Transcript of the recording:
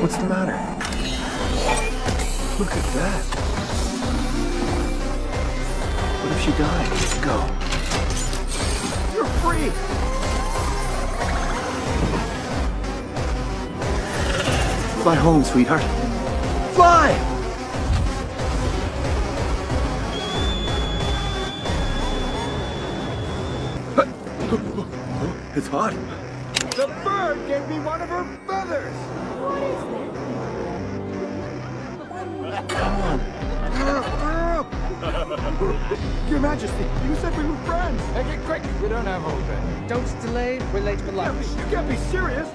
What's the matter? Look at that. What if she died? Go. You're free! Fly home, sweetheart. Fly! It's hot. The bird gave me one of her feathers! What is that? Your Majesty, you said we were friends! Make it quick, we don't have all day. Don't delay, we're late for lunch. You can't be serious!